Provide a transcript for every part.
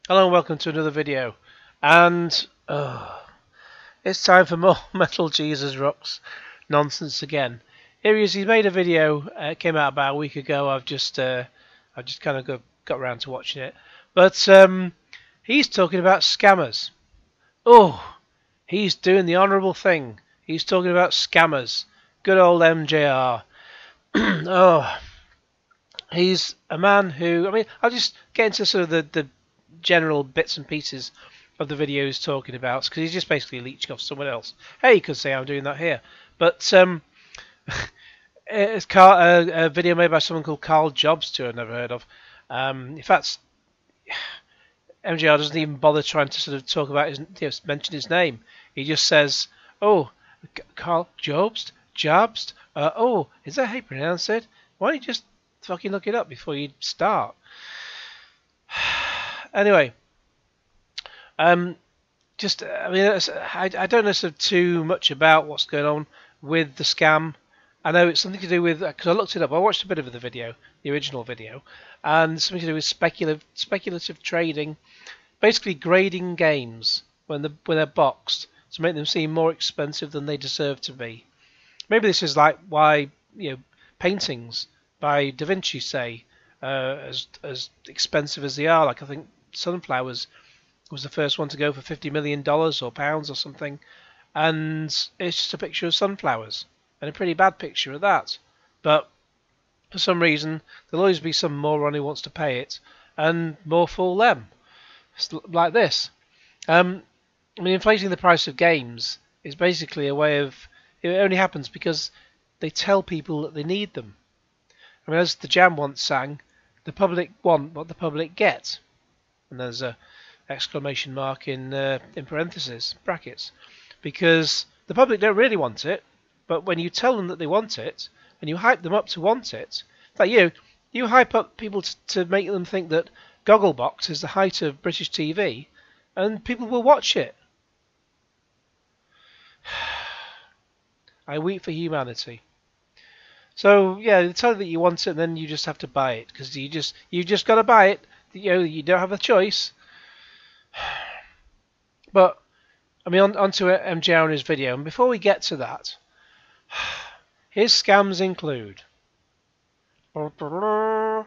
Hello and welcome to another video, and it's time for more MetalJesusRocks nonsense again. Here he is. He's made a video. It came out about a week ago. I've just kind of got around to watching it, but he's talking about scammers. Oh, he's doing the honourable thing. He's talking about scammers. Good old MJR. Oh, he's a man who. I mean, I'll just get into sort of the general bits and pieces of the video he's talking about, because he's just basically leeching off someone else. Hey, you could say I'm doing that here, but it's a video made by someone called Carl Jobs, who I've never heard of. In fact, MJR doesn't even bother trying to sort of talk about mention his name. He just says, "Oh, Carl Jobs, Jobs. Oh, is that how you pronounce it? Why don't you just fucking look it up before you start?" Anyway, I mean, I don't know sort of too much about what's going on with the scam. I know it's something to do with, because I looked it up. I watched a bit of the video, the original video, and something to do with speculative trading, basically grading games when they're boxed to make them seem more expensive than they deserve to be. Maybe this is like why paintings by Da Vinci, say, as expensive as they are. Like, I think Sunflowers was the first one to go for $50 million or pounds or something, and it's just a picture of sunflowers, and a pretty bad picture of that. But for some reason, there'll always be some moron who wants to pay it, and more fool them. It's like this. I mean, inflating the price of games is basically a way of. It only happens because they tell people that they need them. I mean, as the Jam once sang, the public want what the public get. And there's a exclamation mark in parentheses, brackets, because the public don't really want it, but when you tell them that they want it, and you hype them up to want it, like you hype up people to make them think that Gogglebox is the height of British TV, and people will watch it. I weep for humanity. So yeah, they tell you that you want it, and then you just have to buy it, because you just got to buy it. You don't have a choice. But I mean, on to MJR and his video. And before we get to that, his scams include a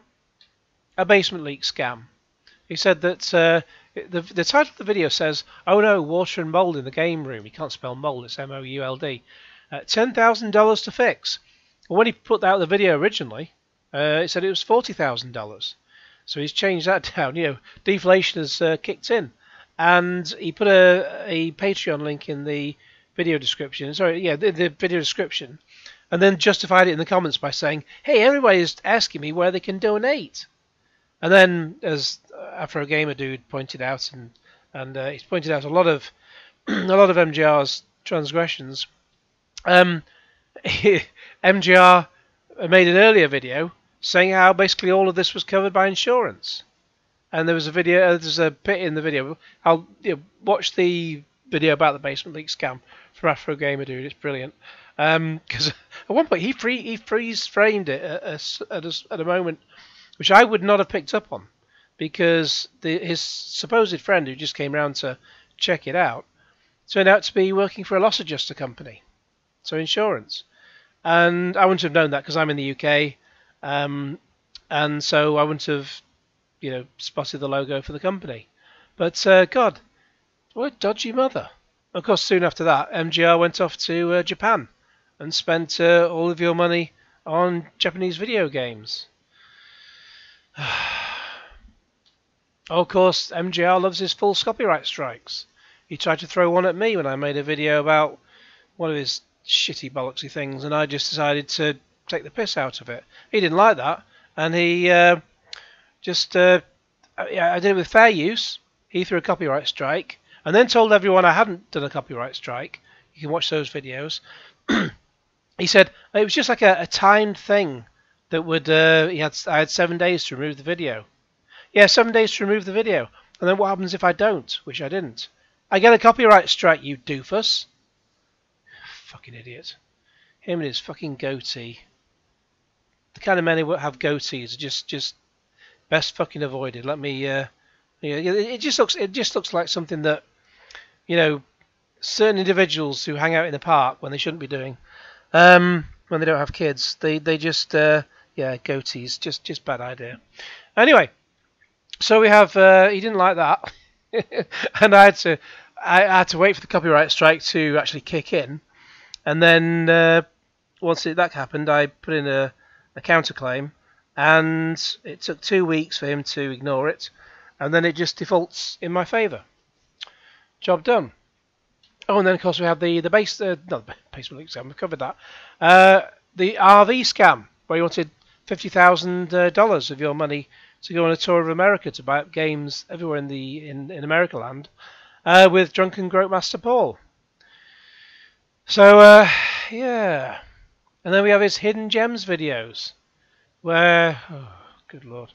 basement leak scam. He said that the title of the video says, "Oh no, water and mold in the game room." You can't spell mold; it's M-O-U-L-D. $10,000 to fix. Well, when he put out the video originally, it said it was $40,000. So he's changed that down. Deflation has kicked in, and he put a Patreon link in the video description. Sorry, yeah, the video description, and then justified it in the comments by saying, "Hey, everybody's asking me where they can donate." And then, as Afro Gamer Dude pointed out, and he's pointed out a lot of MJR's transgressions. MJR made an earlier video saying how basically all of this was covered by insurance, and there was a video. There's a bit in the video. I'll watch the video about the basement leak scam from Afro Gamer Dude. It's brilliant, because at one point he freeze framed it at a moment which I would not have picked up on, because his supposed friend who just came round to check it out turned out to be working for a loss adjuster company, so insurance, and I wouldn't have known that because I'm in the UK. And so I wouldn't have, spotted the logo for the company. But God, what a dodgy mother! Of course, soon after that, MJR went off to Japan and spent all of your money on Japanese video games. Of course, MJR loves his false copyright strikes. He tried to throw one at me when I made a video about one of his shitty bollocksy things, and I just decided to take the piss out of it. He didn't like that, and he I did it with fair use. He threw a copyright strike, and then told everyone I hadn't done a copyright strike. You can watch those videos. He said it was just like a timed thing that would. I had 7 days to remove the video. Yeah, 7 days to remove the video, and then what happens if I don't? Which I didn't. I get a copyright strike, you doofus. Fucking idiot. Him and his fucking goatee. The kind of men who have goatees are just best fucking avoided. Let me Yeah, it just looks like something that, you know, certain individuals who hang out in the park when they shouldn't be doing, when they don't have kids, they just yeah, goatees, just bad idea. Anyway, so we have he didn't like that, and I had to wait for the copyright strike to actually kick in, and then once that happened, I put in a counterclaim, and it took 2 weeks for him to ignore it, and then it just defaults in my favour. Job done. Oh, and then of course we have the base, not the basement leak scam. We've covered that. The RV scam, where you wanted $50,000 of your money to go on a tour of America to buy up games everywhere in America land, with drunken Grope Master Paul. So yeah, and then we have his hidden gems videos, where good lord,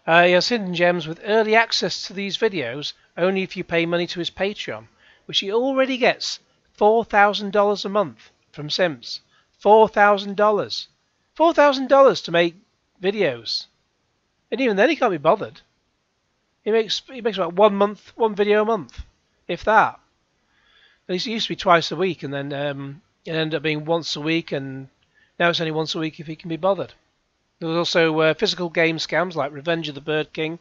he has hidden gems with early access to these videos only if you pay money to his Patreon, which he already gets $4,000 a month from Simps. $4,000 to make videos, and even then he can't be bothered. He makes about one video a month, if that. It used to be twice a week, and then it ended up being once a week, and now it's only once a week if he can be bothered. There was also physical game scams like Revenge of the Bird King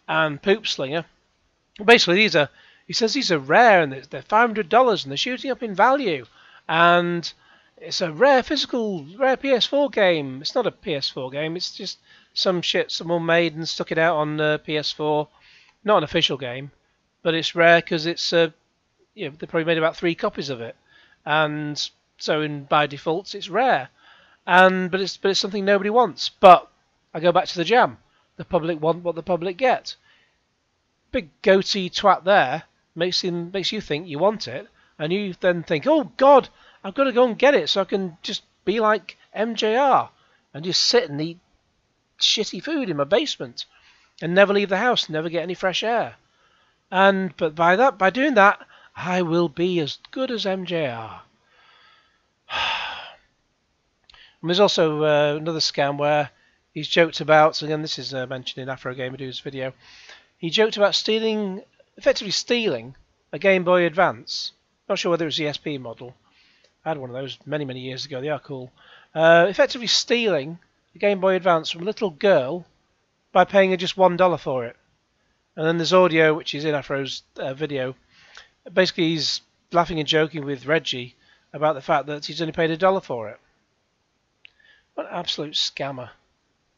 and Poop Slinger. Basically, he says these are rare, and they're $500, and they're shooting up in value, and it's a rare PS4 game. It's not a PS4 game. It's just some shit someone made and stuck it out on PS4. Not an official game, but it's rare because it's they probably made about 3 copies of it, and so by default it's rare. But it's something nobody wants. But I go back to the jam. The public want what the public get. Big goatee twat there makes you think you want it, and you then think, oh God, I've got to go and get it so I can just be like MJR and just sit and eat shitty food in my basement and never leave the house, never get any fresh air. But by doing that, I will be as good as MJR. And there's also another scam where he's joked about, again this is mentioned in Afro Gamer Dude's video, he joked about effectively stealing a Game Boy Advance. Not sure whether it was the SP model. I had one of those many years ago, they are cool. Effectively stealing a Game Boy Advance from a little girl by paying her just $1 for it. And then there's audio, which is in Afro's video. Basically he's laughing and joking with Reggie about the fact that he's only paid $1 for it. What an absolute scammer.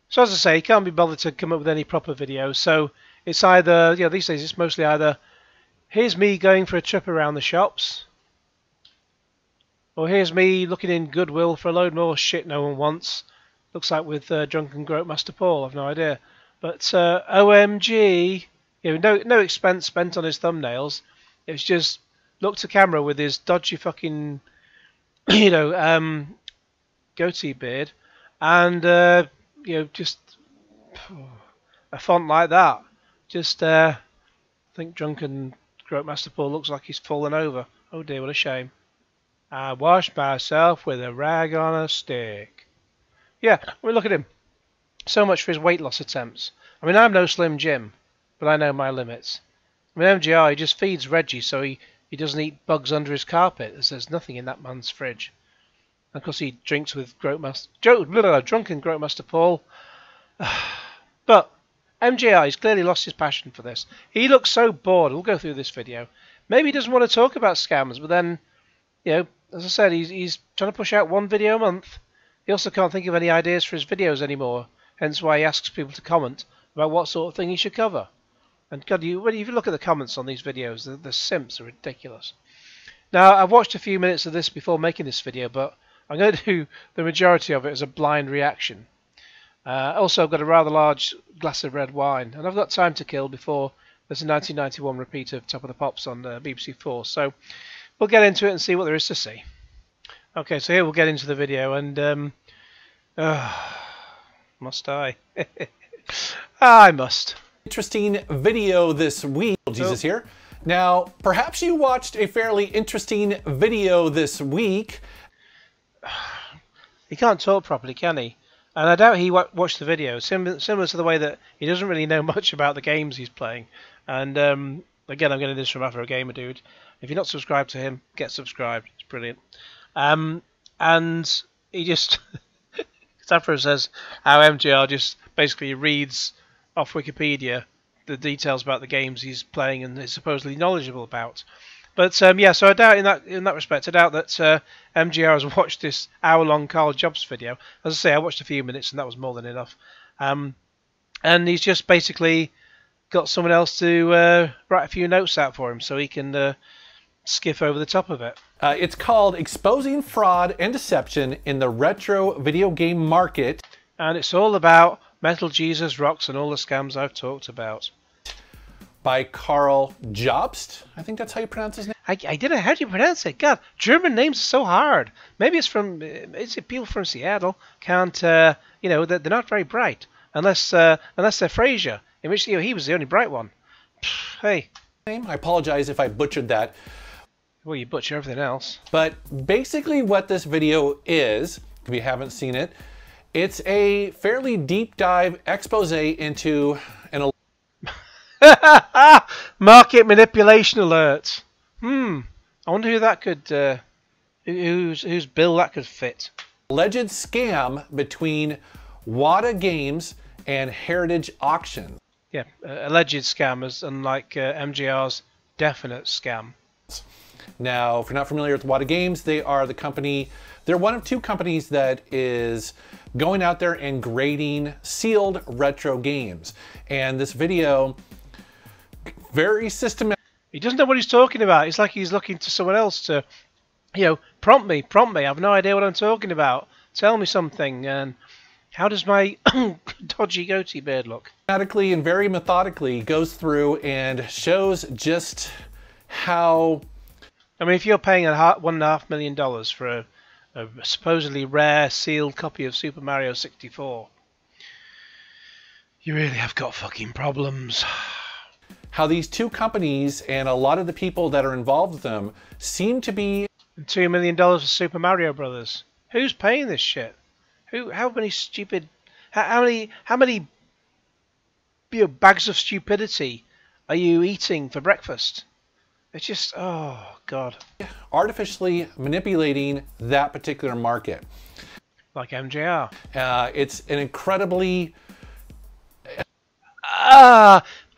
So as I say, he can't be bothered to come up with any proper videos, so it's either, these days it's mostly either, here's me going for a trip around the shops, or here's me looking in Goodwill for a load more shit no one wants. Looks like with drunken Grope Master Paul, I've no idea. But OMG, no expense spent on his thumbnails. It's just look to camera with his dodgy fucking, goatee beard, and just a font like that. Just think drunken Grope Master Paul looks like he's fallen over. Oh dear, what a shame. I washed myself with a rag on a stick. Yeah, look at him. So much for his weight loss attempts. I mean, I'm no Slim Jim, but I know my limits. I mean, MGR, he just feeds Reggie so he doesn't eat bugs under his carpet, as there's nothing in that man's fridge. And of course he drinks with drunken Grope Master Paul. But MJR, he's clearly lost his passion for this. He looks so bored. We'll go through this video. Maybe he doesn't want to talk about scams, but then, as I said, he's trying to push out 1 video a month. He also can't think of any ideas for his videos anymore, hence why he asks people to comment about what sort of thing he should cover. And God, if you look at the comments on these videos, the simps are ridiculous. Now, I've watched a few minutes of this before making this video, but I'm going to do the majority of it as a blind reaction. Also, I've got a rather large glass of red wine, and I've got time to kill before there's a 1991 repeat of Top of the Pops on BBC 4. So we'll get into it and see what there is to see. Okay, so here we'll get into the video, and must I? I must. Interesting video this week. Jesus here. Now, perhaps you watched a fairly interesting video this week. He can't talk properly, can he? And I doubt he watched the video, similar to the way that he doesn't really know much about the games he's playing. And again, I'm getting this from Afro Gamer Dude. If you're not subscribed to him, get subscribed. It's brilliant. And he just, Afro says how MGR just basically reads off Wikipedia the details about the games he's playing and is supposedly knowledgeable about. But yeah, so I doubt in that respect, I doubt that MGR has watched this hour-long Carl Jobs video. As I say, I watched a few minutes and that was more than enough. And he's just basically got someone else to write a few notes out for him so he can skiff over the top of it. It's called Exposing Fraud and Deception in the Retro Video Game Market. And it's all about MetalJesusRocks and all the scams I've talked about. By Carl Jobst. I think that's how you pronounce his name. I don't know how do you pronounce it. God, German names are so hard. Maybe it's from people from Seattle can't you know, they're not very bright unless they're Frasier, in which he was the only bright one. Hey, I apologize if I butchered that. Well, you butcher everything else. But basically, what this video is, if you haven't seen it, it's a fairly deep dive expose into an market manipulation alert. I wonder who that could, whose bill that could fit. Alleged scam between WADA Games and Heritage Auctions. Yeah, alleged scammers, unlike MGR's definite scam. Now, if you're not familiar with WADA Games, they are the company, they're one of two companies that is going out there and grading sealed retro games. And this video, very systematic. He doesn't know what he's talking about. It's like he's looking to someone else to, you know, prompt me. I have no idea what I'm talking about. Tell me something. And how does my dodgy goatee beard look? Systematically and very methodically goes through and shows just how... I mean, if you're paying $1.5 million for a supposedly rare sealed copy of Super Mario 64, you really have got fucking problems. How these two companies and a lot of the people that are involved with them seem to be... $2 million for Super Mario Brothers. Who's paying this shit? How many stupid... How many you know, bags of stupidity are you eating for breakfast? It's just, oh, God. Artificially manipulating that particular market. Like MJR. It's an incredibly...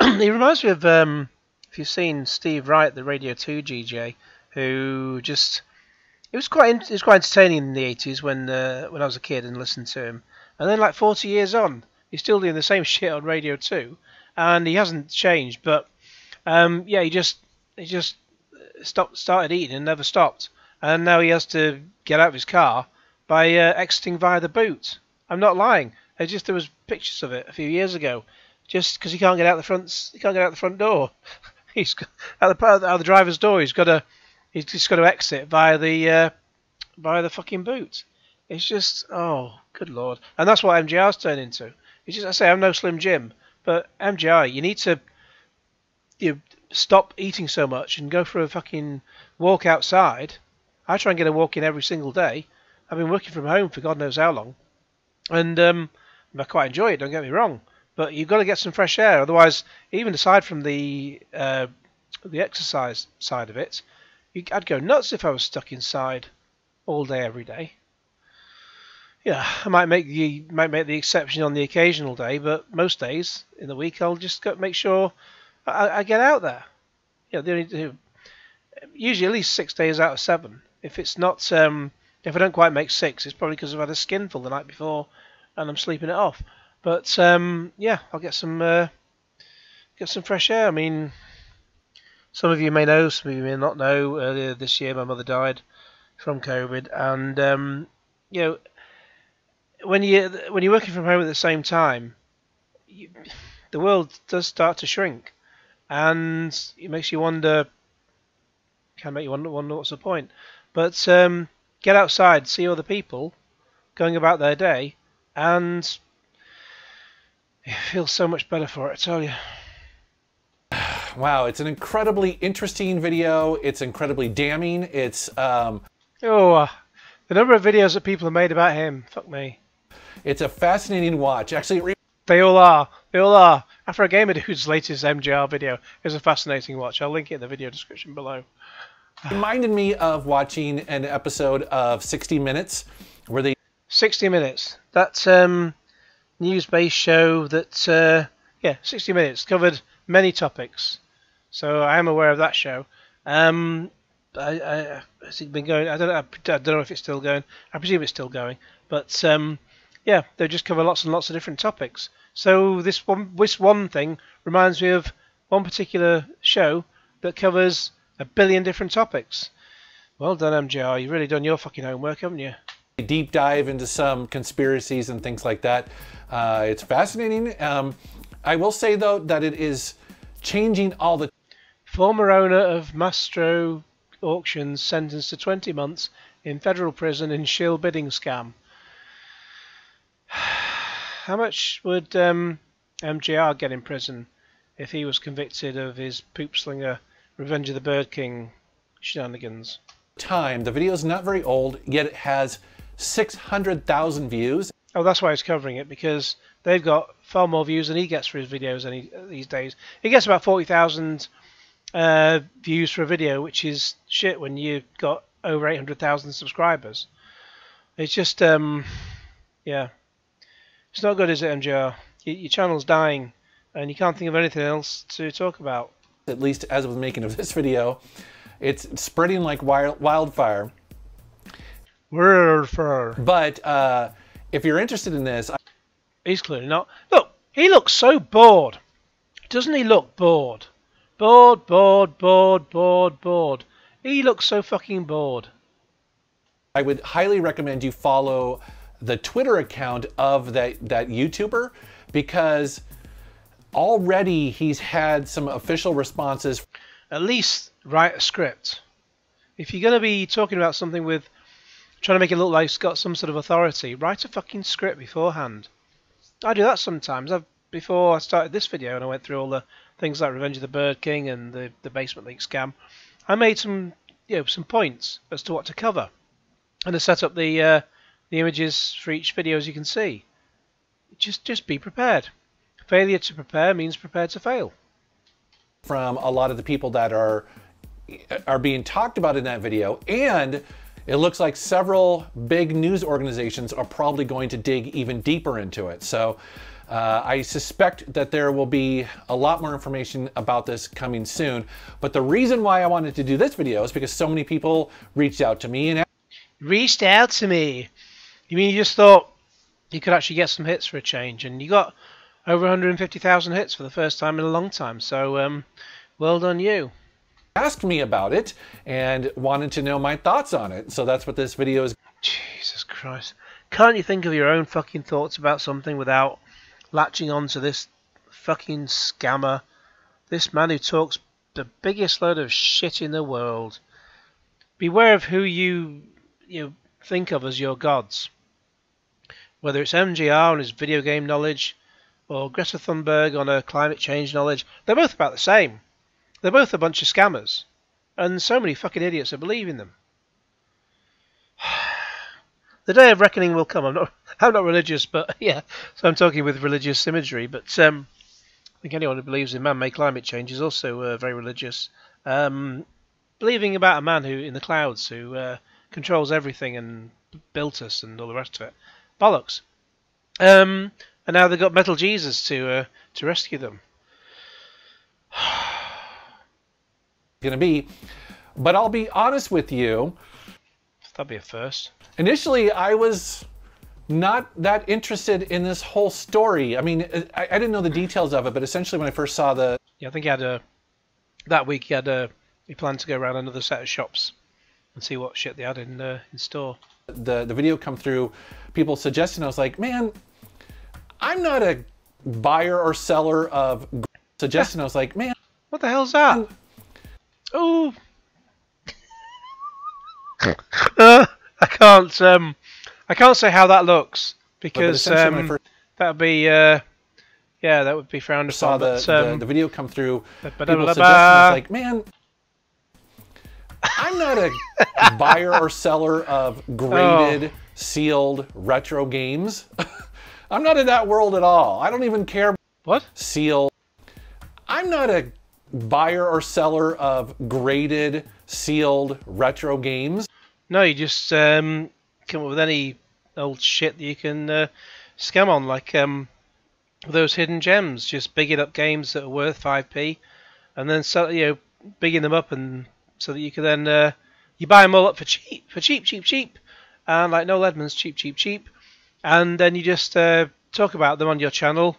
He reminds me of, if you've seen Steve Wright, the Radio 2 GJ, who just... It was quite entertaining in the 80s when I was a kid and listened to him. And then like 40 years on, he's still doing the same shit on Radio 2. And he hasn't changed, but yeah, he just started eating and never stopped. And now he has to get out of his car by exiting via the boot. I'm not lying. There was pictures of it a few years ago. Just because he can't get out the front door. He's got, out the driver's door. He's just got to exit via the fucking boot. It's just, oh, good lord. And that's what MGR's turned into. It's just, I say, I'm no Slim Jim, but MGR, you need to stop eating so much and go for a fucking walk outside. I try and get a walk in every single day. I've been working from home for God knows how long, and I quite enjoy it. Don't get me wrong, but you've got to get some fresh air. Otherwise, even aside from the exercise side of it, I'd go nuts if I was stuck inside all day every day. Yeah, I might make the exception on the occasional day, but most days in the week I'll just make sure I get out there. You know, usually at least 6 days out of 7. If it's not, if I don't quite make 6, it's probably because I've had a skinful the night before and I'm sleeping it off. But yeah, I'll get some fresh air. I mean, some of you may know, some of you may not know. Earlier this year, my mother died from COVID, and you know, when you're working from home at the same time, the world does start to shrink, and it makes you wonder. Can make you wonder what's the point. But get outside, see other people going about their day, and it feels so much better for it, I tell you. Wow, it's an incredibly interesting video. It's incredibly damning. It's the number of videos that people have made about him. Fuck me. It's a fascinating watch. Actually, they all are. They all are. After a Gamer Dude's latest MJR video is a fascinating watch. I'll link it in the video description below. Reminded me of watching an episode of 60 Minutes where they... 60 Minutes. That's news-based show that, yeah, 60 Minutes covered many topics. So I am aware of that show. Has it been going? I don't know if it's still going. I presume it's still going. But yeah, they just cover lots and lots of different topics. So this one thing reminds me of one particular show that covers a billion different topics. Well done, MJR. You've really done your fucking homework, haven't you? Deep dive into some conspiracies and things like that. It's fascinating. I will say though that it is changing all the... Former owner of Mastro Auctions sentenced to 20 months in federal prison in shill bidding scam. How much would MJR get in prison if he was convicted of his poop slinger Revenge of the Bird King shenanigans? Time. The video is not very old, yet it has 600,000 views. Oh, that's why he's covering it, because they've got far more views than he gets for his videos these days. He gets about 40,000 views for a video, which is shit when you've got over 800,000 subscribers. It's just, yeah. It's not good, is it, MJR? Your channel's dying, and you can't think of anything else to talk about. At least as of the making of this video, it's spreading like wildfire. But if you're interested in this... He's clearly not. Look, he looks so bored. Doesn't he look bored? Bored, bored, bored, bored, bored. He looks so fucking bored. I would highly recommend you follow the Twitter account of that YouTuber, because already he's had some official responses. At least write a script. If you're going to be talking about something with trying to make it look like it's got some sort of authority, write a fucking script beforehand. I do that sometimes. Before I started this video and I went through all the things like Revenge of the Bird King and the Basement League scam, I made some points as to what to cover, and I set up the images for each video, as you can see. Just be prepared. Failure to prepare means prepared to fail. From a lot of the people that are being talked about in that video, and it looks like several big news organizations are probably going to dig even deeper into it. So I suspect that there will be a lot more information about this coming soon. But the reason why I wanted to do this video is because so many people reached out to me and... Reached out to me? You mean you just thought you could actually get some hits for a change, and you got over 150,000 hits for the first time in a long time, so well done you. Asked me about it and wanted to know my thoughts on it, so that's what this video is. Jesus Christ. Can't you think of your own fucking thoughts about something without latching on to this fucking scammer? This man who talks the biggest load of shit in the world. Beware of who you think of as your gods. Whether it's MJR on his video game knowledge, or Greta Thunberg on her climate change knowledge, they're both about the same. They're both a bunch of scammers, and so many fucking idiots are believing them. The day of reckoning will come. I'm not religious, but yeah, so I'm talking with religious imagery. But I think anyone who believes in man-made climate change is also very religious. Believing about a man who in the clouds who controls everything and built us and all the rest of it. Bollocks. And now they've got Metal Jesus to rescue them. Going to be, but I'll be honest with you. That'd be a first. Initially, I was not that interested in this whole story. I mean, I didn't know the details of it, but essentially when I first saw the... Yeah, I think he had that week he planned to go around another set of shops and see what shit they had in store. The video come through, people suggesting, I was like, man, I'm not a buyer or seller of suggesting. I was like, man, what the hell's that? Oh, I can't say how that looks, because that'd be yeah, that would be frowned upon. I saw the video come through, people suggesting, I was like, man, I'm not a buyer or seller of graded, sealed retro games. I'm not in that world at all. I don't even care. What? Sealed. I'm not a buyer or seller of graded, sealed retro games. No, you just come up with any old shit that you can scam on, like those hidden gems. Just bigging up games that are worth 5p, and then sell, bigging them up, and so that you can then you buy them all up for cheap, cheap, and like Noel Edmonds, cheap, and then you just talk about them on your channel,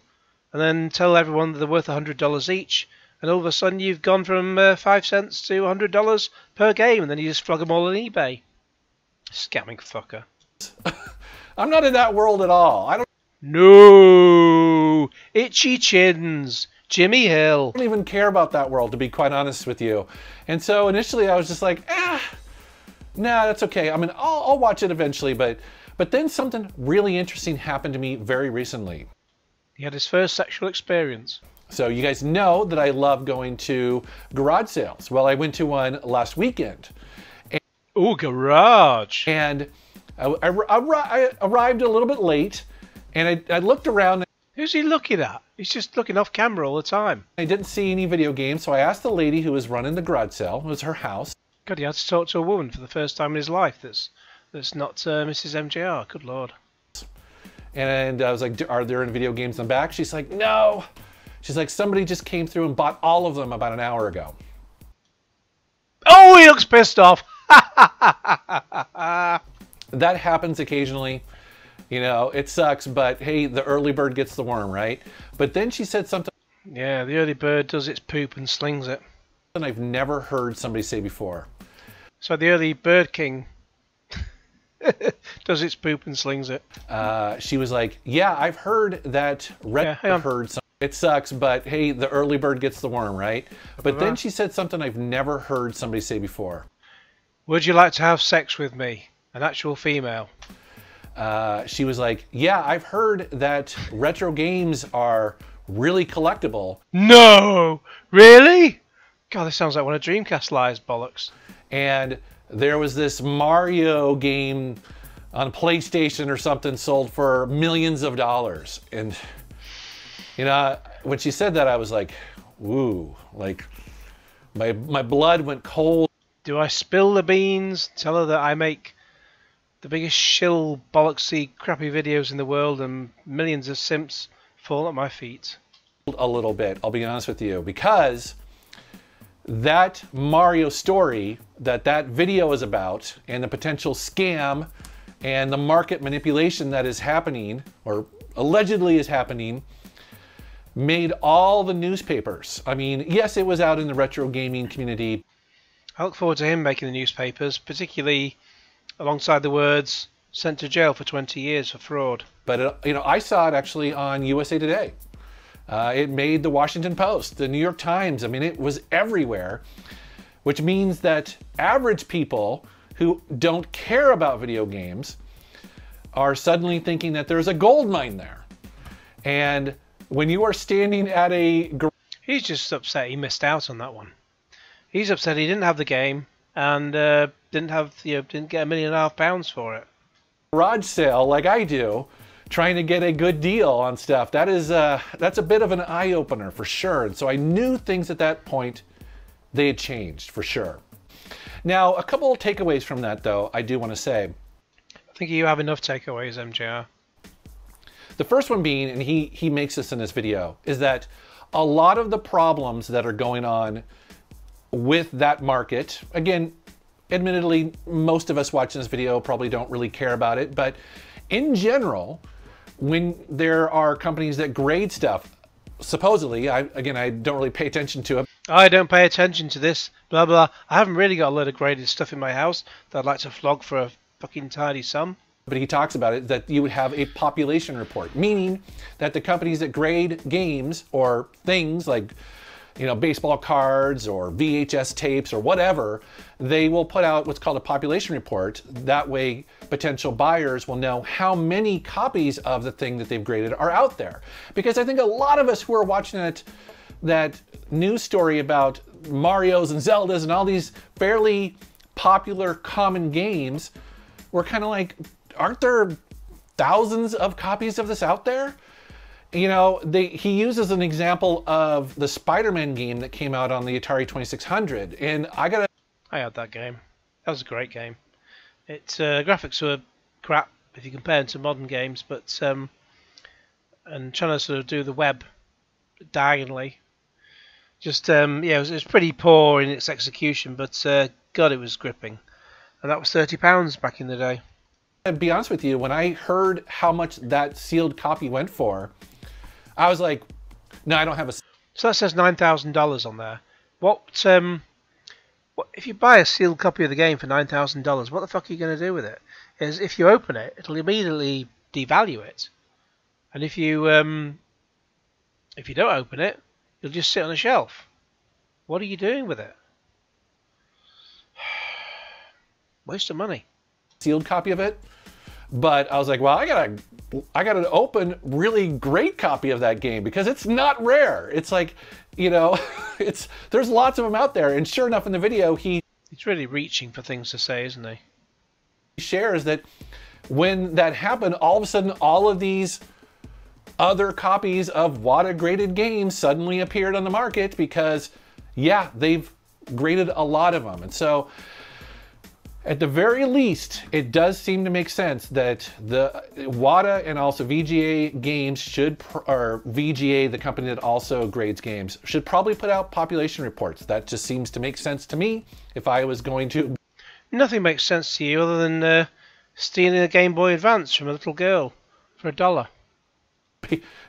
and then tell everyone that they're worth $100 each. And all of a sudden you've gone from 5 cents to $100 per game, and then you just flog them all on eBay. Scamming fucker. I'm not in that world at all. I don't No! Itchy chins. Jimmy Hill. even care about that world, to be quite honest with you. And so initially I was just like, nah, that's okay. I mean, I'll watch it eventually, but then something really interesting happened to me very recently. He had his first sexual experience. So you guys know that I love going to garage sales. Well, I went to one last weekend. Ooh, garage. And I arrived a little bit late, and I looked around. Who's he looking at? He's just looking off camera all the time. I didn't see any video games, so I asked the lady who was running the garage sale. It was her house. God, he had to talk to a woman for the first time in his life that's not Mrs. MJR. Good Lord. And I was like, are there any video games in the back? She's like, no. She's like, somebody just came through and bought all of them about an hour ago. Oh, he looks pissed off. That happens occasionally. You know, it sucks, but hey, the early bird gets the worm, right? But then she said something. Yeah, the early bird does its poop and slings it. I've never heard somebody say before. So the early bird king does its poop and slings it. She was like, yeah, I've heard that. It sucks, but hey, the early bird gets the worm, right? But then she said something I've never heard somebody say before. Would you like to have sex with me? An actual female. She was like, yeah, I've heard that retro games are really collectible. No! Really? God, this sounds like one of Dreamcast lies, bollocks. And there was this Mario game on PlayStation or something sold for millions of dollars. And, you know, when she said that, I was like, woo, like my blood went cold. Do I spill the beans? Tell her that I make the biggest shill, bollocksy, crappy videos in the world and millions of simps fall at my feet. A little bit, I'll be honest with you, because that Mario story that video is about, and the potential scam and the market manipulation that is happening, or allegedly is happening, made all the newspapers. I mean, yes, it was out in the retro gaming community. I look forward to him making the newspapers, particularly alongside the words, sent to jail for 20 years for fraud. But, you know, I saw it actually on USA Today. It made the Washington Post, the New York Times. I mean, it was everywhere, which means that average people who don't care about video games are suddenly thinking that there's a gold mine there. And when you are standing at a... He's just upset he missed out on that one. He's upset he didn't have the game and didn't get £1.5 million for it. Garage sale like I do, trying to get a good deal on stuff. That's a bit of an eye-opener for sure. And so I knew things at that point, they had changed for sure. Now, a couple of takeaways from that though, I do want to say. I think you have enough takeaways, MJR. The first one being, and he makes this in this video, is that a lot of the problems that are going on with that market, again, admittedly, most of us watching this video probably don't really care about it, but in general, when there are companies that grade stuff, supposedly, I don't really pay attention to it. I don't pay attention to this, blah, blah. I haven't really got a load of graded stuff in my house that I'd like to flog for a fucking tidy sum. But he talks about it, that you would have a population report, meaning that the companies that grade games or things like, you know, baseball cards or VHS tapes or whatever, they will put out what's called a population report. That way potential buyers will know how many copies of the thing that they've graded are out there. Because I think a lot of us who are watching that news story about Marios and Zeldas and all these fairly popular common games, we're kind of like, aren't there thousands of copies of this out there? You know, he uses an example of the Spider-Man game that came out on the Atari 2600, and I had that game. That was a great game. Its graphics were crap if you compare them to modern games, but and trying to sort of do the web diagonally, just yeah, it was pretty poor in its execution, but God, it was gripping, and that was £30 back in the day. To be honest with you, when I heard how much that sealed copy went for, I was like, no, I don't have a... So that says $9,000 on there. What if you buy a sealed copy of the game for $9,000, what the fuck are you going to do with it? Is if you open it, it'll immediately devalue it. And if you don't open it, it'll just sit on a shelf. What are you doing with it? Waste of money. Sealed copy of it, but I was like, well, I got an open, really great copy of that game because it's not rare. It's like, you know, there's lots of them out there. And sure enough, in the video, he's really reaching for things to say, isn't he? He shares that when that happened, all of a sudden, all of these other copies of WADA graded games suddenly appeared on the market because, yeah, they've graded a lot of them. And so, at the very least, it does seem to make sense that the WADA and also VGA games should, or VGA, the company that also grades games, should probably put out population reports. That just seems to make sense to me if I was going to... Nothing makes sense to you other than stealing a Game Boy Advance from a little girl for $1.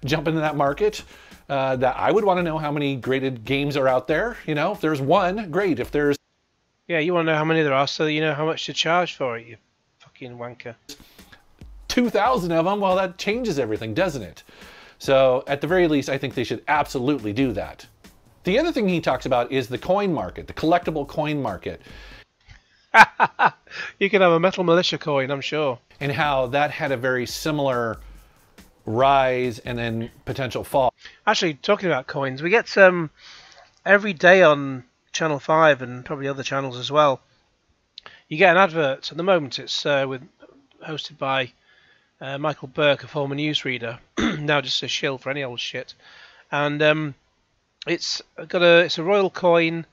Jump into that market. That I would want to know how many graded games are out there. You know, if there's one, great. If there's... Yeah, you want to know how many there are so that you know how much to charge for it, you fucking wanker. 2,000 of them, well, that changes everything, doesn't it? So, at the very least, I think they should absolutely do that. The other thing he talks about is the coin market, the collectible coin market. You can have a Metal Militia coin, I'm sure. And how that had a very similar rise and then potential fall. Actually, talking about coins, we get every day on Channel 5 and probably other channels as well. You get an advert. At the moment, it's hosted by Michael Burke, a former newsreader, now just a shill for any old shit. And it's a royal coin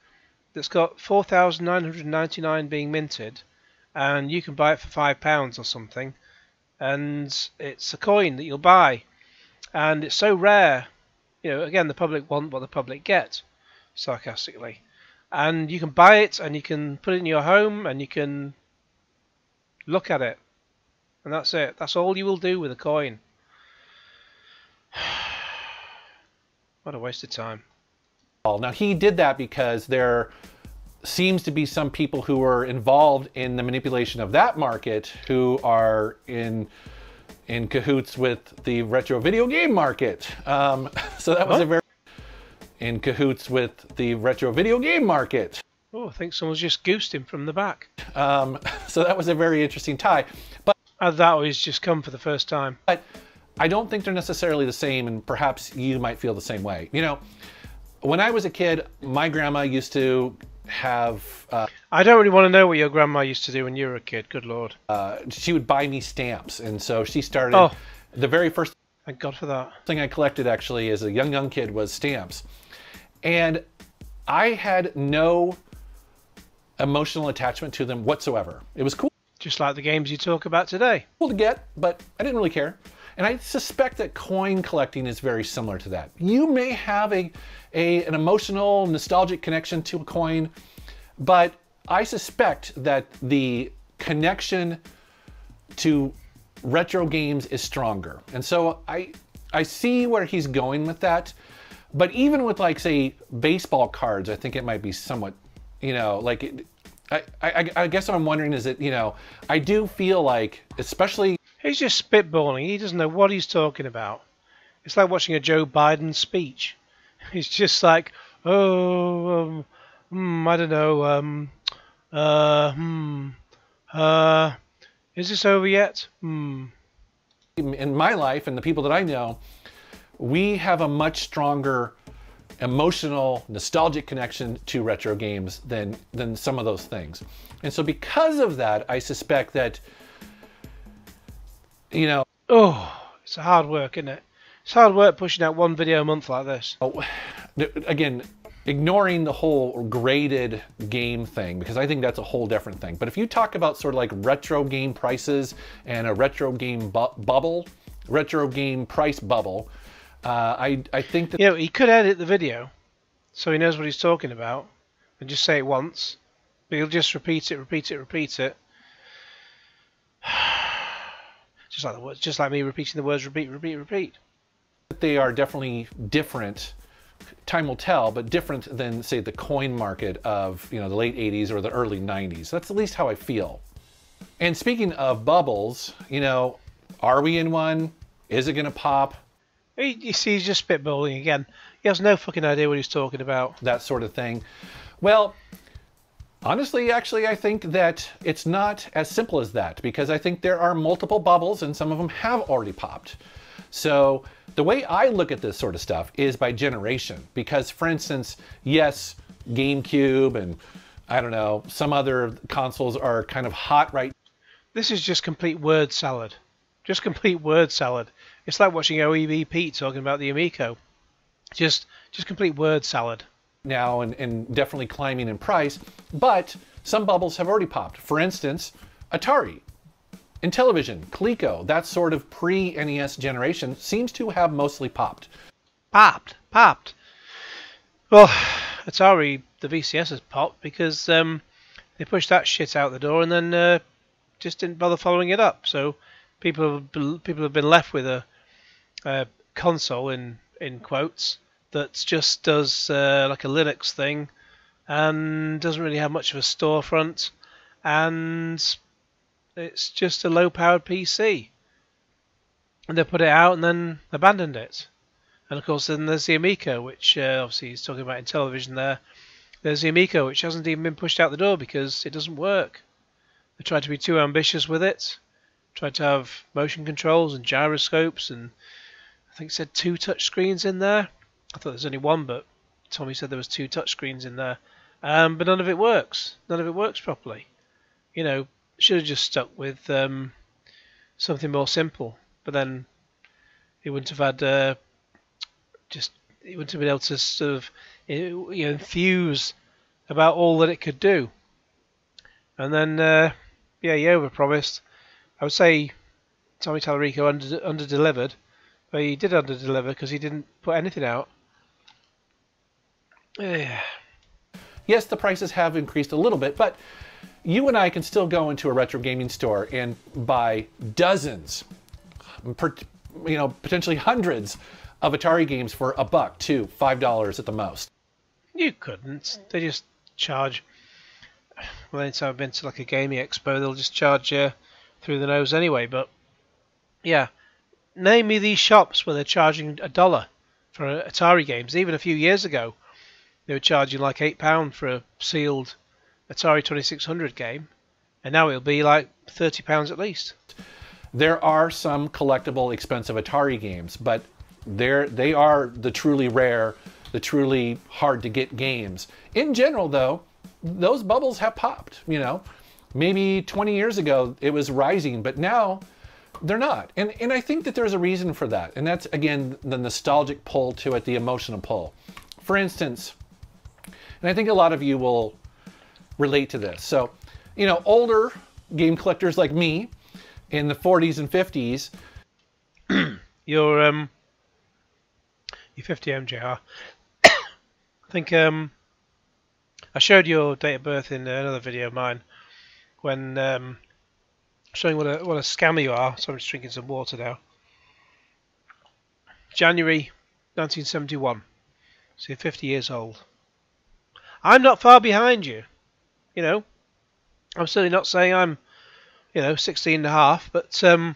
that's got 4,999 being minted, and you can buy it for £5 or something. And it's a coin that you'll buy, and it's so rare. You know, again, the public want what the public get, sarcastically. And you can buy it, and you can put it in your home, and you can look at it. And that's it. That's all you will do with a coin. What a waste of time. Now, he did that because there seems to be some people who are involved in the manipulation of that market who are in cahoots with the retro video game market. So that was a very... in cahoots with the retro video game market. Oh, I think someone's just goosed him from the back. So that was a very interesting tie. But that always just come for the first time. But I don't think they're necessarily the same, and perhaps you might feel the same way. You know, when I was a kid, my grandma used to have... I don't really want to know what your grandma used to do when you were a kid, good Lord. She would buy me stamps, and so she started... The very first... Thank God for that. Thing I collected, actually, as a young kid was stamps. And I had no emotional attachment to them whatsoever. It was cool. Just like the games you talk about today. Cool to get, but I didn't really care. And I suspect that coin collecting is very similar to that. You may have an emotional, nostalgic connection to a coin, but I suspect that the connection to retro games is stronger. And so I see where he's going with that. But even with, like, say, baseball cards, I think it might be somewhat, you know, like, I guess what I'm wondering is that, you know, I do feel like, especially... He's just spitballing. He doesn't know what he's talking about. It's like watching a Joe Biden speech. He's just like, oh, I don't know, is this over yet? In my life and the people that I know, we have a much stronger emotional, nostalgic connection to retro games than some of those things. And so because of that, I suspect that, you know... Oh, it's a hard work, isn't it? It's hard work pushing out one video a month like this. Oh, again, ignoring the whole graded game thing, because I think that's a whole different thing. But if you talk about sort of like retro game prices and a retro game bubble, retro game price bubble, I think that... You know, he could edit the video so he knows what he's talking about and just say it once, but he'll just repeat it. Just like me repeating the words repeat. They are definitely different. Time will tell, but different than, say, the coin market of, you know, the late 80s or the early 90s. That's at least how I feel. And speaking of bubbles, you know, are we in one? Is it going to pop? You see, he's just spitballing again. He has no fucking idea what he's talking about. That sort of thing. Well, honestly, actually, I think that it's not as simple as that, because I think there are multiple bubbles and some of them have already popped. So the way I look at this sort of stuff is by generation, because, for instance, yes, GameCube and, I don't know, some other consoles are kind of hot right. This is just complete word salad. Just complete word salad. It's like watching OEB Pete talking about the Amico. Just complete word salad. Now and definitely climbing in price, but some bubbles have already popped. For instance, Atari. Intellivision, Coleco, that sort of pre-NES generation seems to have mostly popped. Popped. Well, Atari, the VCS has popped because they pushed that shit out the door and then just didn't bother following it up. So people have been left with a console in quotes that just does like a Linux thing and doesn't really have much of a storefront, and it's just a low-powered PC. And they put it out and then abandoned it. And of course then there's the Amico, which obviously he's talking about Intellivision there. There's the Amico, which hasn't even been pushed out the door because it doesn't work. They tried to be too ambitious with it. Tried to have motion controls and gyroscopes, and I think it said 2 touch screens in there. I thought there's only one, but Tommy said there was 2 touch screens in there. But none of it works. None of it works properly. You know, should have just stuck with something more simple. But then he wouldn't have had he wouldn't have been able to sort of, you know, enthuse about all that it could do. And then yeah, he overpromised. I would say Tommy Tallarico under-delivered, but he did under-deliver because he didn't put anything out. Yes, the prices have increased a little bit, but you and I can still go into a retro gaming store and buy dozens, you know, potentially hundreds of Atari games for $1 to $5 at the most. You couldn't. They just charge. Well, anytime I've been to like a gaming expo, they'll just charge you through the nose anyway. But yeah, name me these shops where they're charging $1 for Atari games. Even a few years ago, they were charging like £8 for a sealed Atari 2600 game, and now it'll be like £30 at least. There are some collectible, expensive Atari games, but they are the truly rare, the truly hard to get games. In general, though, those bubbles have popped. You know, maybe 20 years ago it was rising, but now they're not. And I think that there's a reason for that, and that's again the nostalgic pull to it, the emotional pull. For instance, and I think a lot of you will relate to this. So, you know, older game collectors like me in the 40s and 50s. You're 50 MJR. I think I showed your date of birth in another video of mine when showing what a scammer you are. So I'm just drinking some water now. January 1971. So you're 50 years old. I'm not far behind you. You know, I'm certainly not saying I'm, you know, 16 and a half, but at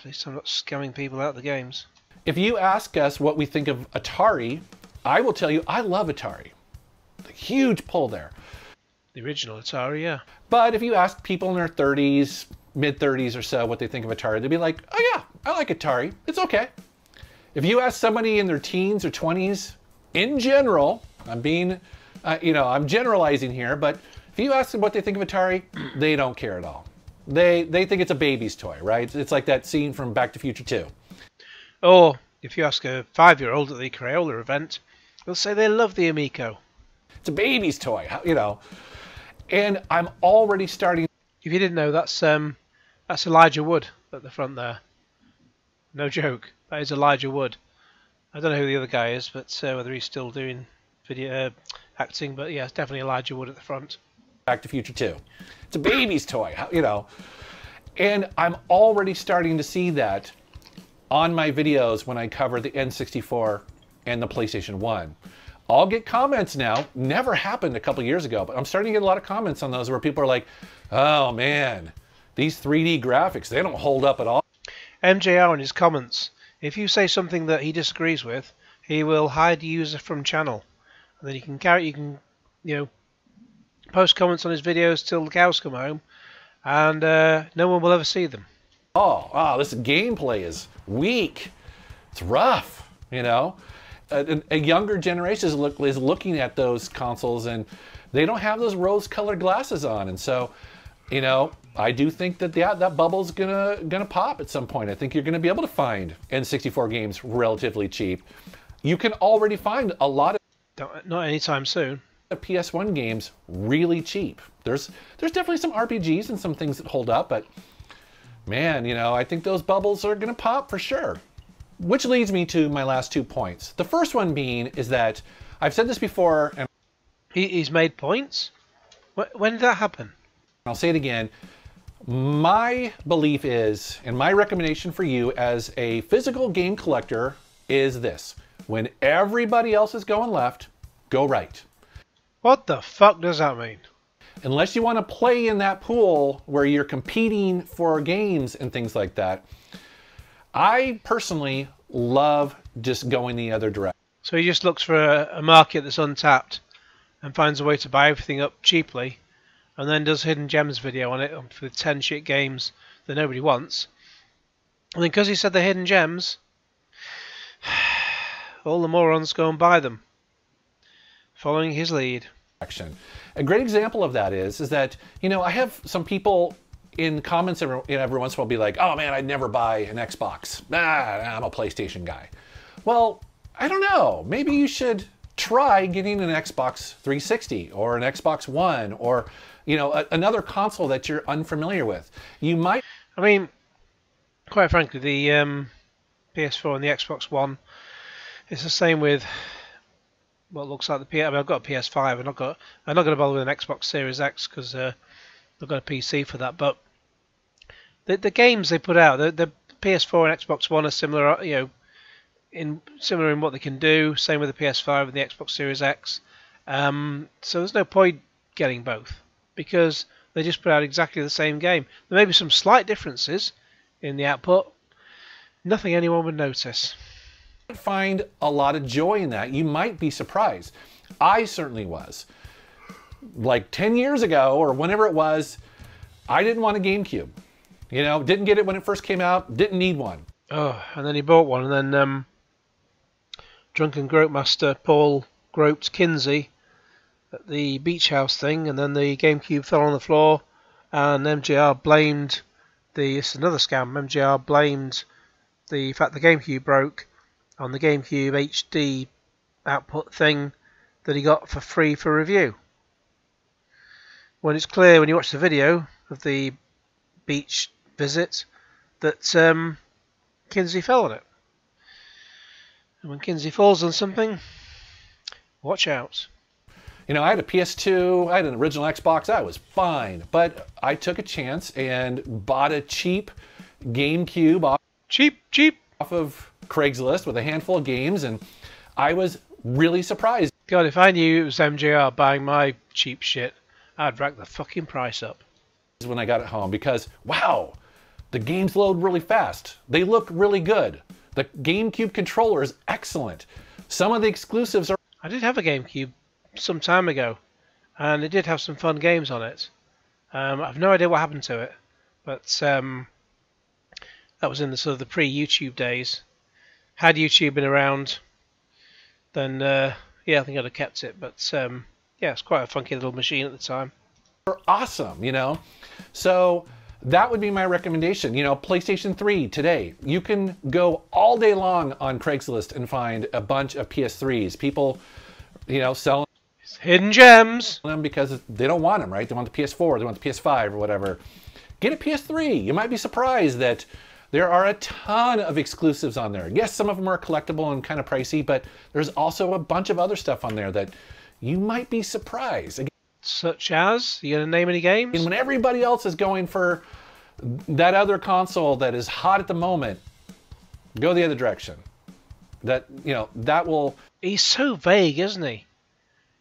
least I'm not scamming people out of the games. If you ask us what we think of Atari, I will tell you I love Atari. A huge pull there. The original Atari, yeah. But if you ask people in their 30s, mid-30s or so what they think of Atari, they'd be like, oh yeah, I like Atari. It's okay. If you ask somebody in their teens or 20s, in general, I'm being, you know, I'm generalizing here, but if you ask them what they think of Atari, they don't care at all. They think it's a baby's toy, right? It's like that scene from Back to Future 2. Or if you ask a 5-year-old at the Crayola event, they'll say they love the Amico. It's a baby's toy, you know. And I'm already starting. If you didn't know, that's Elijah Wood at the front there. No joke, that is Elijah Wood. I don't know who the other guy is, but whether he's still doing video acting, but yeah, it's definitely Elijah Wood at the front. Back to Future 2. It's a baby's toy, you know. And I'm already starting to see that on my videos when I cover the N64 and the PlayStation 1. I'll get comments now. Never happened a couple years ago, but I'm starting to get a lot of comments on those where people are like, oh man, these 3D graphics, they don't hold up at all. MJR in his comments, if you say something that he disagrees with, he will hide the user from channel. And then you can post comments on his videos till the cows come home, and no one will ever see them. Oh, this gameplay is weak. It's rough, you know. A younger generation is looking at those consoles and they don't have those rose-colored glasses on, and so, you know, I do think that that bubble's gonna pop at some point. I think you're gonna be able to find N64 games relatively cheap. You can already find a lot of not anytime soon. PS1 games really cheap. There's definitely some RPGs and some things that hold up, but man, you know, I think those bubbles are gonna pop for sure. Which leads me to my last 2 points. The first one being is that I've said this before, and he's made points. When did that happen? I'll say it again. My belief is, and my recommendation for you as a physical game collector is this: when everybody else is going left, go right. What the fuck does that mean? Unless you want to play in that pool where you're competing for games and things like that, I personally love just going the other direction. So he just looks for a market that's untapped and finds a way to buy everything up cheaply, and then does hidden gems video on it for 10 shit games that nobody wants. And then because he said they're hidden gems, all the morons go and buy them, following his lead. A great example of that is that, you know, I have some people in comments every once in a while be like, oh man, I'd never buy an Xbox. I'm a PlayStation guy. Well, I don't know. Maybe you should try getting an Xbox 360 or an Xbox One, or, you know, another console that you're unfamiliar with. You might... I mean, quite frankly, the PS4 and the Xbox One, it's the same with what looks like the PS. I mean, I've got a PS5, and I'm not going to bother with an Xbox Series X because I've got a PC for that. But the games they put out, the PS4 and Xbox One are similar, you know, similar in what they can do. Same with the PS5 and the Xbox Series X. So there's no point getting both because they just put out exactly the same game. There may be some slight differences in the output. Nothing anyone would notice. Find a lot of joy in that. You might be surprised. I certainly was. Like 10 years ago or whenever it was, I didn't want a GameCube. You know, didn't get it when it first came out, didn't need one. Oh, and then he bought one, and then drunken grope master Paul groped Kinsey at the beach house thing, and then the GameCube fell on the floor, and MJR blamed it's another scam. MJR blamed the fact the GameCube broke on the GameCube HD output thing that he got for free for review. When it's clear when you watch the video of the beach visit that Kinsey fell on it. And when Kinsey falls on something, watch out. You know, I had a PS2, I had an original Xbox, I was fine. But I took a chance and bought a cheap GameCube off of Craigslist with a handful of games, and I was really surprised. God, if I knew it was MJR buying my cheap shit, I'd rack the fucking price up. When I got it home, because wow, the games load really fast. They look really good. The GameCube controller is excellent. Some of the exclusives are... I did have a GameCube some time ago, and it did have some fun games on it. I have no idea what happened to it, but that was in the sort of the pre-YouTube days. Had YouTube been around, then yeah, I think I'd have kept it. But yeah, it's quite a funky little machine at the time. Awesome, you know. So that would be my recommendation. You know, PlayStation 3 today, you can go all day long on Craigslist and find a bunch of PS3s. People, you know, selling hidden gems them because they don't want them, right? They want the PS4, they want the PS5 or whatever. Get a PS3. You might be surprised that there are a ton of exclusives on there. Yes, some of them are collectible and kind of pricey, but there's also a bunch of other stuff on there that you might be surprised. Again, such as, you gonna name any games? and when everybody else is going for that other console that is hot at the moment, go the other direction. That, you know, that will... He's so vague, isn't he?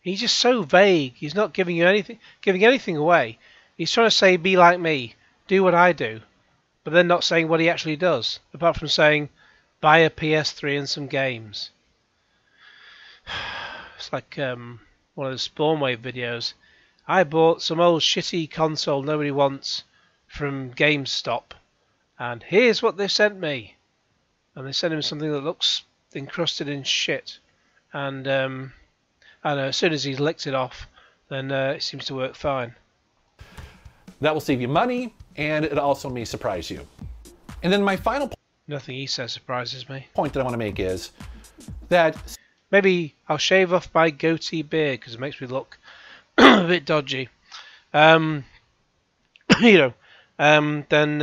He's just so vague. He's not giving you anything, giving anything away. He's trying to say, be like me, do what I do, but then not saying what he actually does, apart from saying, buy a PS3 and some games. It's like one of those Spawnwave videos. I bought some old shitty console nobody wants from GameStop, and here's what they sent me. And they sent him something that looks encrusted in shit. And I don't know, as soon as he's licked it off, then it seems to work fine. That will save you money, and it also may surprise you. And then my final Nothing he says surprises me. point that I want to make is that... Maybe I'll shave off my goatee beard because it makes me look a bit dodgy. You know, then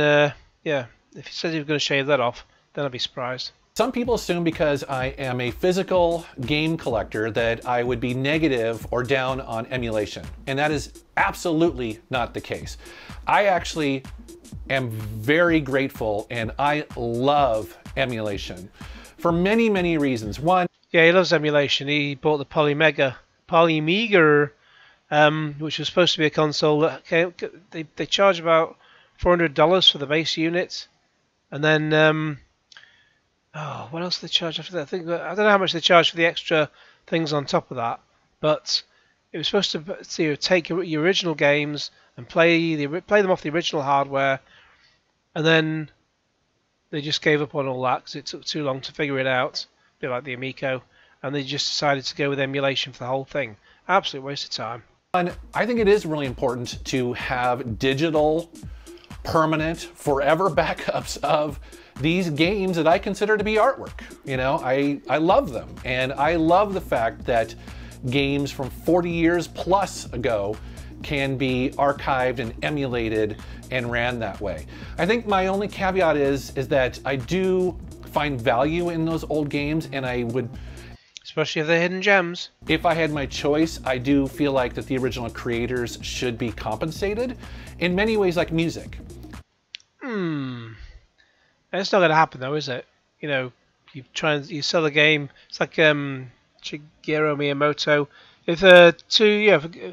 yeah, if he says he was going to shave that off, then I'll be surprised. Some people assume because I am a physical game collector that I would be negative or down on emulation. And that is absolutely not the case. I actually am very grateful and I love emulation for many, many reasons. One, yeah, he loves emulation. He bought the Polymeger, which was supposed to be a console that they charge about $400 for the base unit, and then oh, what else did they charge after that? I don't know how much they charge for the extra things on top of that, but it was supposed to take your original games and play them off the original hardware, and then they just gave up on all that because it took too long to figure it out. A bit like the Amico, and they just decided to go with emulation for the whole thing. Absolute waste of time. And I think it is really important to have digital, permanent, forever backups of these games that I consider to be artwork. You know, I love them, and I love the fact that games from 40 years plus ago can be archived and emulated and ran that way. I think my only caveat is that I do find value in those old games, and I would, especially if they're hidden gems. If I had my choice, I do feel like that the original creators should be compensated in many ways, like music. It's not going to happen though, is it? You know, you sell a game. It's like Shigeru Miyamoto. If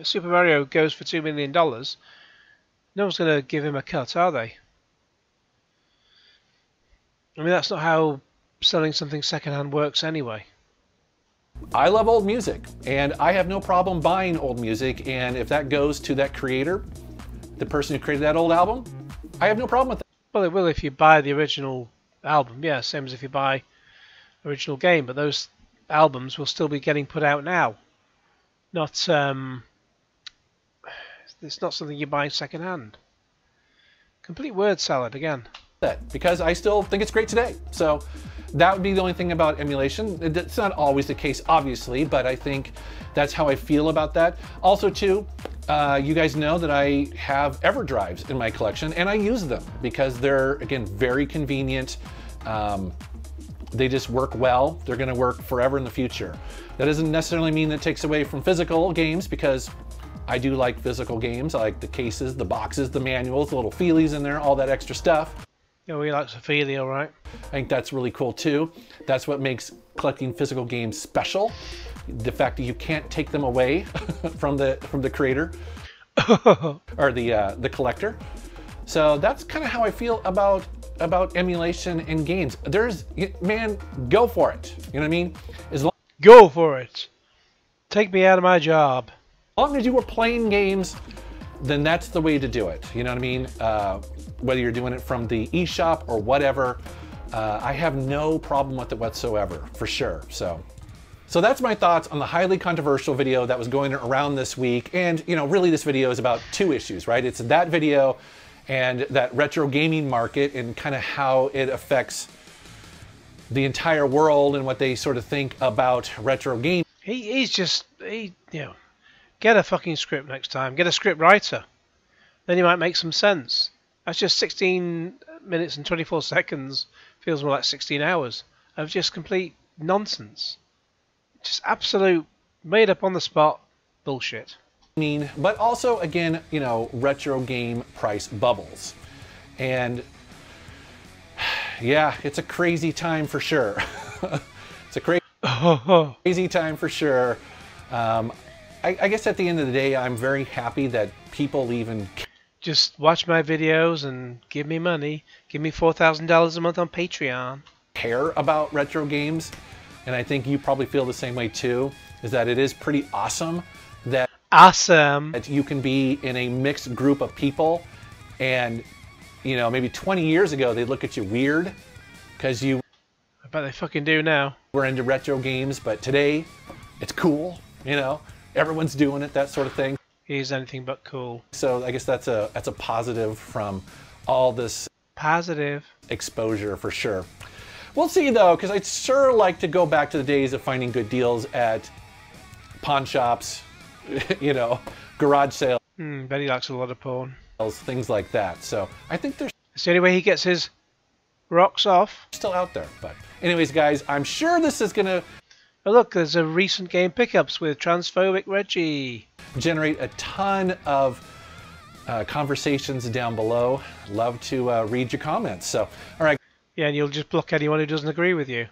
Super Mario goes for $2 million, no one's going to give him a cut, are they? I mean, that's not how selling something secondhand works anyway. I love old music, and I have no problem buying old music, and if that goes to that creator, the person who created that old album, I have no problem with that. Well, it will if you buy the original album, yeah, same as if you buy original game, but those albums will still be getting put out now. Not, it's not something you're buying secondhand. Complete word salad again. Because I still think it's great today. So that would be the only thing about emulation. It's not always the case, obviously, but I think that's how I feel about that. Also, too, you guys know that I have EverDrives in my collection, and I use them because they're, again, very convenient. They just work well. They're going to work forever in the future. That doesn't necessarily mean that it takes away from physical games, because I do like physical games. I like the cases, the boxes, the manuals, the little feelies in there, all that extra stuff. Yeah, we like the feelie, all right. I think that's really cool too. That's what makes collecting physical games special. The fact that you can't take them away from the creator or the collector. So that's kind of how I feel about emulation in games. Man, go for it. You know what I mean? Go for it. Take me out of my job. As long as you were playing games, then that's the way to do it. You know what I mean? Whether you're doing it from the eShop or whatever, I have no problem with it whatsoever, for sure. So that's my thoughts on the highly controversial video that was going around this week. And, you know, really this video is about two issues, right? It's that video and that retro gaming market and kind of how it affects the entire world and what they sort of think about retro gaming. He's just, you know, get a fucking script next time. Get a script writer. Then you might make some sense. That's just 16 minutes and 24 seconds. Feels more like 16 hours of just complete nonsense. Just absolute made up on the spot bullshit. But also, again, you know, retro game price bubbles. And yeah, it's a crazy time for sure. It's a crazy time for sure. I guess at the end of the day, I'm very happy that people even just watch my videos and give me money. Give me $4,000 a month on Patreon. Care about retro games, and I think you probably feel the same way too, is that it is pretty awesome that you can be in a mixed group of people, and you know, maybe 20 years ago they'd look at you weird because you, I bet they fucking do now, were into retro games, but today it's cool, you know, everyone's doing it, that sort of thing. He's anything but cool. So I guess that's a positive from all this positive exposure for sure. We'll see though, because I'd sure like to go back to the days of finding good deals at pawn shops, you know, garage sales. Bet he likes a lot of porn. Things like that. So I think there's... It's the only way he gets his rocks off. Still out there. But anyways, guys, I'm sure this is going to... Oh look, there's a recent game pickups with transphobic Reggie. Generate a ton of conversations down below. Love to read your comments. So, all right. Yeah, and you'll just block anyone who doesn't agree with you.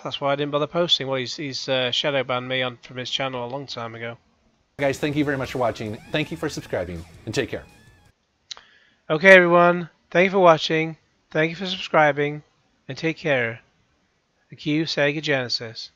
That's why I didn't bother posting. Well, he's shadow banned me from his channel a long time ago. Guys, thank you very much for watching. Thank you for subscribing, and take care. Okay, everyone. Thank you for watching. Thank you for subscribing, and take care. The Q Sega Genesis.